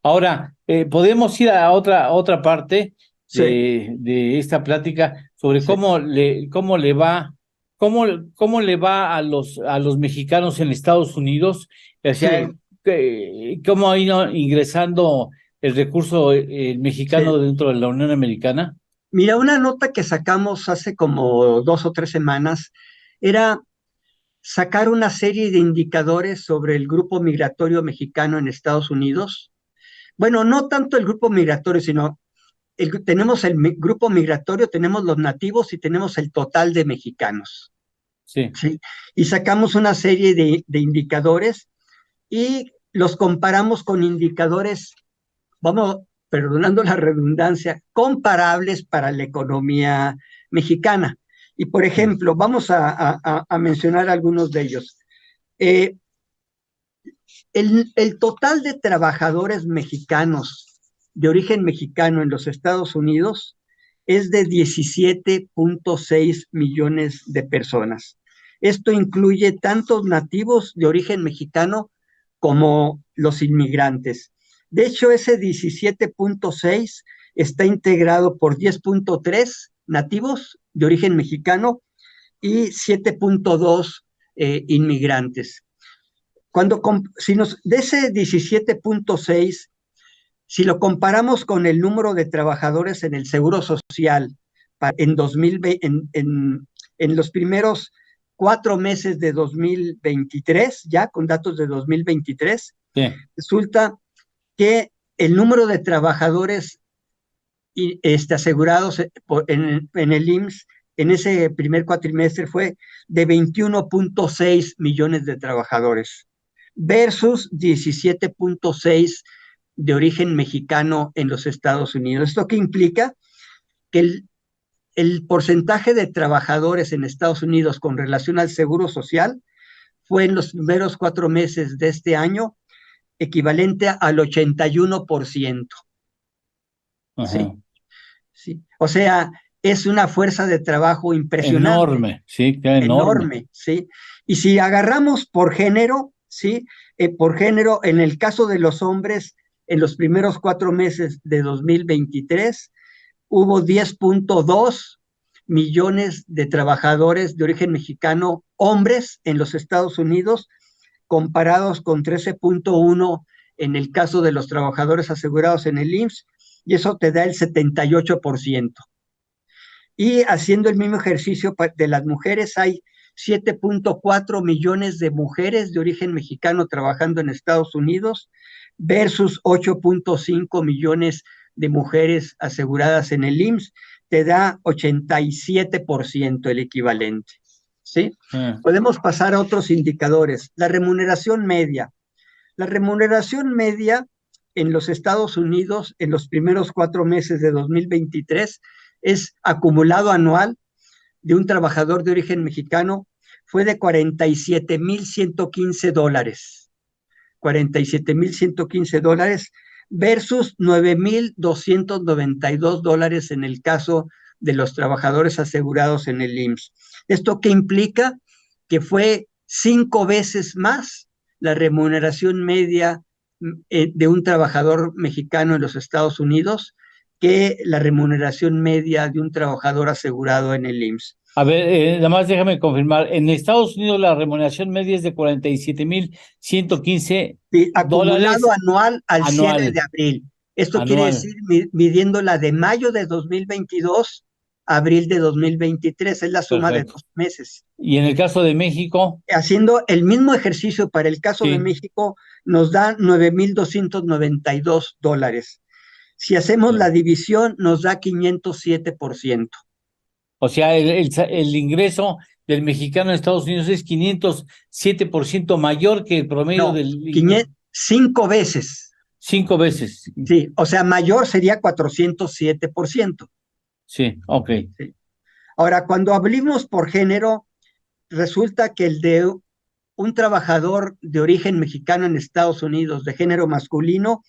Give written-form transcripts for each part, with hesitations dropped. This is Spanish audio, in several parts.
Ahora, podemos ir a otra parte Sí, de esta plática sobre sí, cómo le va a los mexicanos en Estados Unidos, o sea, sí, cómo ha ido ingresando el recurso sí. mexicano dentro de la Unión Americana. Mira, una nota que sacamos hace como 2 o 3 semanas era sacar una serie de indicadores sobre el grupo migratorio mexicano en Estados Unidos. Bueno, no tanto el grupo migratorio, sino tenemos grupo migratorio, tenemos los nativos y tenemos el total de mexicanos, Sí. ¿sí? Y sacamos una serie de indicadores y los comparamos con indicadores, vamos, perdonando la redundancia, comparables para la economía mexicana. Y por Sí. ejemplo, vamos a mencionar algunos de ellos. Eh, el total de trabajadores mexicanos de origen mexicano en los Estados Unidos es de 17.6 millones de personas. Esto incluye tantos nativos de origen mexicano como los inmigrantes. De hecho, ese 17.6 está integrado por 10.3 nativos de origen mexicano y 7.2 inmigrantes. Si de ese 17.6, si lo comparamos con el número de trabajadores en el Seguro Social en 2020, en los primeros 4 meses de 2023, ya con datos de 2023, Sí. resulta que el número de trabajadores asegurados en el IMSS en ese primer cuatrimestre fue de 21.6 millones de trabajadores versus 17.6 de origen mexicano en los Estados Unidos. ¿Esto qué implica? Que el porcentaje de trabajadores en Estados Unidos con relación al seguro social fue en los primeros 4 meses de este año equivalente al 81%. Ajá. ¿Sí? Sí. O sea, es una fuerza de trabajo impresionante, Enorme, sí, queda enorme. enorme, ¿sí? Y si agarramos por género, ¿sí? Por género, en el caso de los hombres, en los primeros 4 meses de 2023, hubo 10.2 millones de trabajadores de origen mexicano, hombres en los Estados Unidos, comparados con 13.1 en el caso de los trabajadores asegurados en el IMSS, y eso te da el 78%. Y haciendo el mismo ejercicio de las mujeres, hay 7.4 millones de mujeres de origen mexicano trabajando en Estados Unidos versus 8.5 millones de mujeres aseguradas en el IMSS, te da 87% el equivalente. ¿Sí? Ah. Podemos pasar a otros indicadores. La remuneración media. La remuneración media en los Estados Unidos en los primeros 4 meses de 2023 es acumulado anual de un trabajador de origen mexicano fue de $47,115. $47,115 versus $9,292 en el caso de los trabajadores asegurados en el IMSS. ¿Esto qué implica? Que fue 5 veces más la remuneración media de un trabajador mexicano en los Estados Unidos que la remuneración media de un trabajador asegurado en el IMSS. A ver, nada más déjame confirmar. En Estados Unidos la remuneración media es de 47,115 Sí, acumulado dólares anual al cierre de anual, abril. Esto quiere anual. decir midiéndola de mayo de 2022 a abril de 2023, es la suma de Perfecto. 2 meses. Y en el caso de México, Haciendo el mismo ejercicio para el caso de sí. México, nos da $9,292. Si hacemos la Sí. división, nos da 507%. O sea, el ingreso del mexicano en Estados Unidos es 507% mayor que el promedio No, del 5 veces. 5 veces. Sí, o sea, mayor sería 407%. Sí, ok. Sí. Ahora, cuando hablamos por género, resulta que el de un trabajador de origen mexicano en Estados Unidos de género masculino,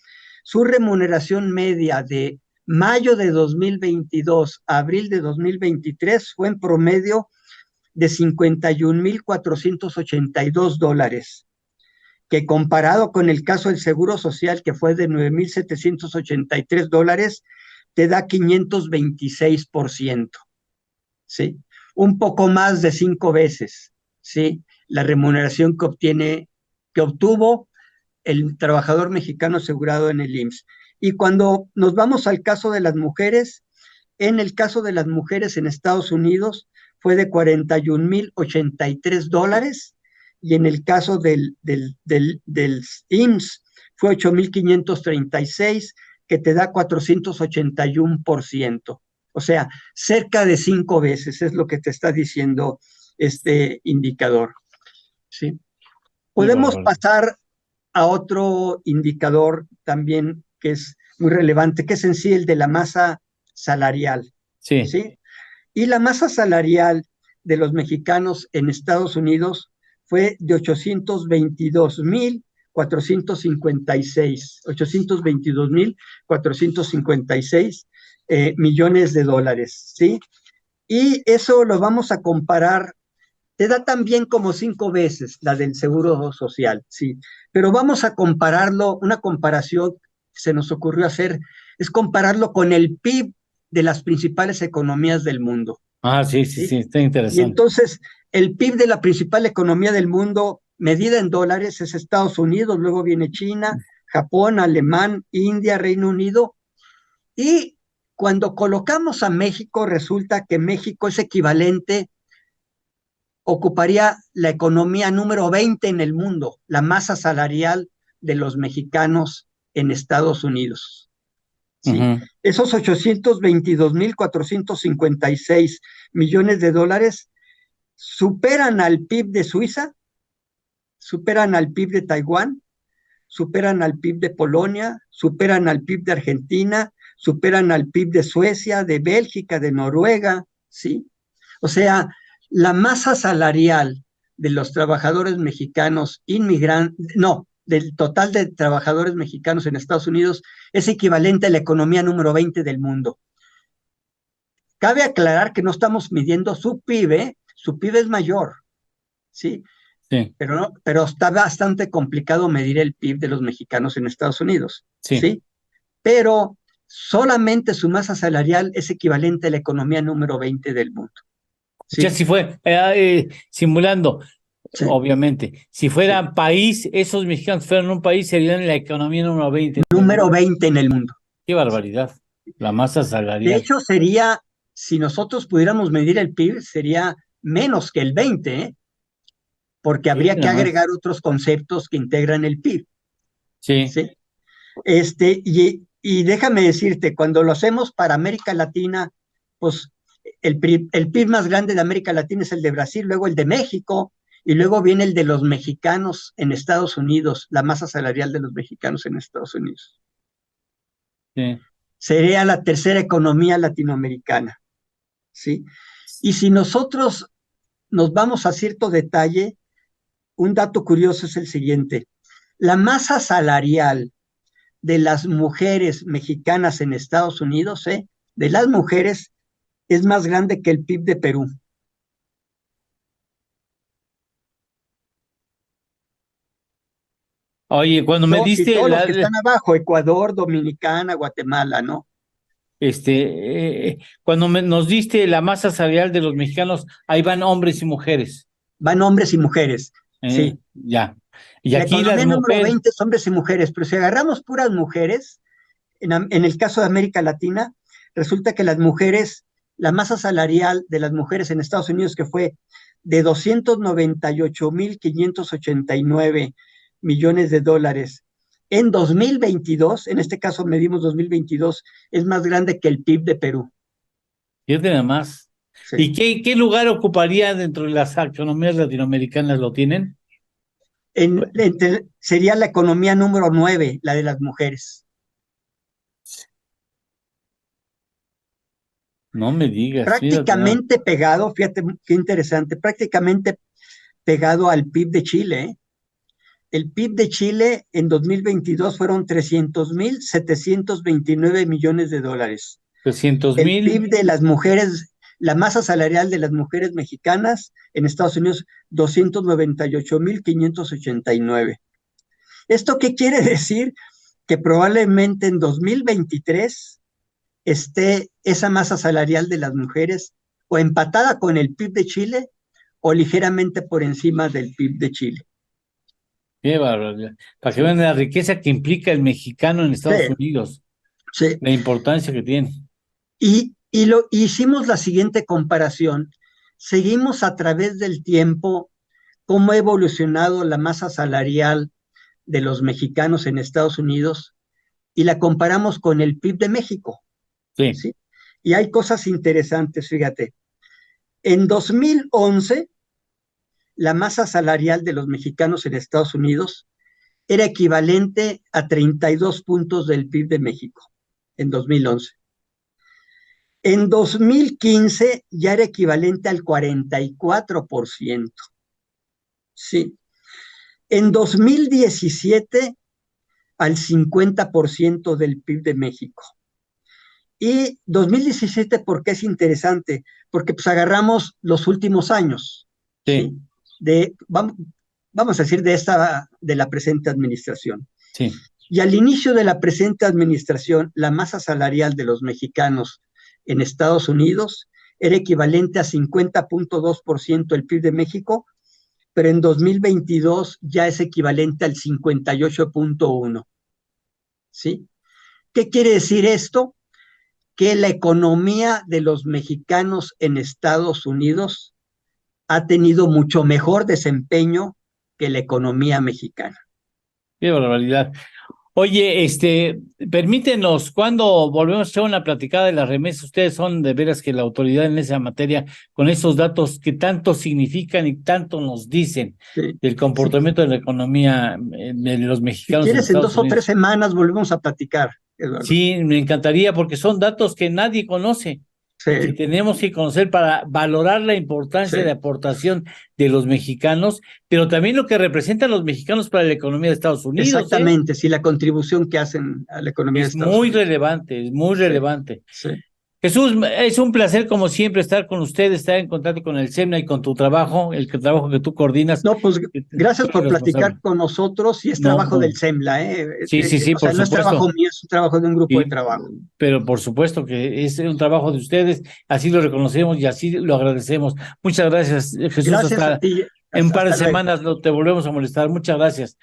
su remuneración media de mayo de 2022 a abril de 2023 fue en promedio de $51,482, que comparado con el caso del Seguro Social, que fue de $9,783, te da 526%, ¿sí? Un poco más de 5 veces, ¿sí? La remuneración que obtuvo el trabajador mexicano asegurado en el IMSS. Y cuando nos vamos al caso de las mujeres, en el caso de las mujeres en Estados Unidos fue de $41,083, y en el caso del IMSS fue 8,536, que te da 481%. O sea, cerca de 5 veces es lo que te está diciendo este indicador, ¿sí? Qué Podemos bárbaro. pasar a otro indicador también que es muy relevante, que es en sí el de la masa salarial, Sí, ¿sí? Y la masa salarial de los mexicanos en Estados Unidos fue de 822,456 millones de dólares, ¿sí? Y eso lo vamos a comparar, te da también como 5 veces la del Seguro Social, ¿sí? Pero vamos a compararlo, una comparación que se nos ocurrió hacer, es compararlo con el PIB de las principales economías del mundo, sí, sí, ¿sí? sí, está Y interesante. entonces, el PIB de la principal economía del mundo, medida en dólares, es Estados Unidos, luego viene China, Japón, Alemán, India, Reino Unido, y cuando colocamos a México, resulta que México es equivalente, ocuparía la economía número 20 en el mundo, la masa salarial de los mexicanos en Estados Unidos, ¿sí? Ujú. Esos 822,456 millones de dólares superan al PIB de Suiza, superan al PIB de Taiwán, superan al PIB de Polonia, superan al PIB de Argentina, superan al PIB de Suecia, de Bélgica, de Noruega, ¿sí? O sea, la masa salarial de los trabajadores mexicanos inmigrantes, no, del total de trabajadores mexicanos en Estados Unidos es equivalente a la economía número 20 del mundo. Cabe aclarar que no estamos midiendo su PIB, ¿eh? Su PIB es mayor, ¿sí? Sí, Pero está bastante complicado medir el PIB de los mexicanos en Estados Unidos, sí. ¿sí? Pero solamente su masa salarial es equivalente a la economía número 20 del mundo, Ya ¿sí? si fue, simulando, Sí. obviamente, si Sí. fuera país, esos mexicanos fueran un país, serían la economía número 20 en el Número mundo. 20 en el mundo. Qué barbaridad. La masa De salarial. hecho, sería, si nosotros pudiéramos medir el PIB, sería menos que el 20, ¿eh? Porque Fíjate habría que nada más. agregar otros conceptos que integran el PIB, Sí, ¿sí? Y déjame decirte, cuando lo hacemos para América Latina, pues el PIB más grande de América Latina es el de Brasil, luego el de México, y luego viene el de los mexicanos en Estados Unidos, la masa salarial de los mexicanos en Estados Unidos. sí. Sería la tercera economía latinoamericana, ¿sí? Y si nosotros nos vamos a cierto detalle, un dato curioso es el siguiente. La masa salarial de las mujeres mexicanas en Estados Unidos, de las mujeres, es más grande que el PIB de Perú. Oye, cuando me Y diste todos los que están abajo, Ecuador, Dominicana, Guatemala, ¿no? cuando nos diste la masa salarial de los mexicanos, ahí van hombres y mujeres. Van hombres y mujeres, sí. Ya. Y La aquí las economía número mujeres, 20 es hombres y mujeres, pero si agarramos puras mujeres, en el caso de América Latina, resulta que las mujeres, la masa salarial de las mujeres en Estados Unidos, que fue de 298,589 millones de dólares en 2022, en este caso medimos 2022, es más grande que el PIB de Perú. fíjate nada más. ¿Y Sí. qué lugar ocuparía dentro de las economías latinoamericanas? ¿Lo tienen? Sería la economía número 9, la de las mujeres. No me digas, fíjate, no. Prácticamente pegado, fíjate qué interesante, prácticamente pegado al PIB de Chile, ¿eh? El PIB de Chile en 2022 fueron 300,729 millones de dólares. 300 El mil. PIB de las mujeres, la masa salarial de las mujeres mexicanas en Estados Unidos, 298,589. ¿Esto qué quiere decir? Que probablemente en 2023 esté esa masa salarial de las mujeres o empatada con el PIB de Chile o ligeramente por encima del PIB de Chile. Qué barbaridad. Para que vean la riqueza que implica el mexicano en Estados Sí, Unidos, sí. la importancia que tiene. Hicimos la siguiente comparación. Seguimos a través del tiempo cómo ha evolucionado la masa salarial de los mexicanos en Estados Unidos y la comparamos con el PIB de México, Sí, ¿sí? Y hay cosas interesantes, fíjate. En 2011, la masa salarial de los mexicanos en Estados Unidos era equivalente a 32 puntos del PIB de México, en 2011. En 2015 ya era equivalente al 44%. Sí. En 2017 al 50% del PIB de México. Y 2017, ¿por qué es interesante? Porque pues agarramos los últimos años, sí, ¿sí? Vamos a decir de la presente administración. sí. Y al inicio de la presente administración, la masa salarial de los mexicanos en Estados Unidos era equivalente a 50.2% del PIB de México, pero en 2022 ya es equivalente al 58.1%. ¿Sí? ¿Qué quiere decir esto? Que la economía de los mexicanos en Estados Unidos ha tenido mucho mejor desempeño que la economía mexicana. Qué barbaridad. Oye, permítenos, cuando volvemos a echar una platicada de las remesas, ustedes son de veras que la autoridad en esa materia, con esos datos que tanto significan y tanto nos dicen Sí, del sí. comportamiento de la economía de los Si mexicanos en quieres, en Estados 2 o 3 Unidos. semanas volvemos a platicar, Eduardo. Sí, me encantaría porque son datos que nadie conoce y que Sí, tenemos que conocer para valorar la importancia de sí. aportación de los mexicanos, pero también lo que representan los mexicanos para la economía de Estados Unidos, ¿eh? Exactamente, sí, la contribución que hacen a la economía de Estados Unidos. Es muy Sí, relevante. sí. Jesús, es un placer como siempre estar con usted, estar en contacto con el SEMNA y con tu trabajo, trabajo que tú coordinas. No, pues Tú gracias eres por platicar responsable. con nosotros y es No, trabajo del no. SEMLA, Sí, sí, sí, o sea, por no es trabajo supuesto. mío, es un trabajo de un grupo de Y, trabajo. pero por supuesto que es un trabajo de ustedes, así lo reconocemos y así lo agradecemos. Muchas gracias, Jesús. Gracias a Hasta ti, en un par de hasta luego. semanas te volvemos a molestar. Muchas gracias.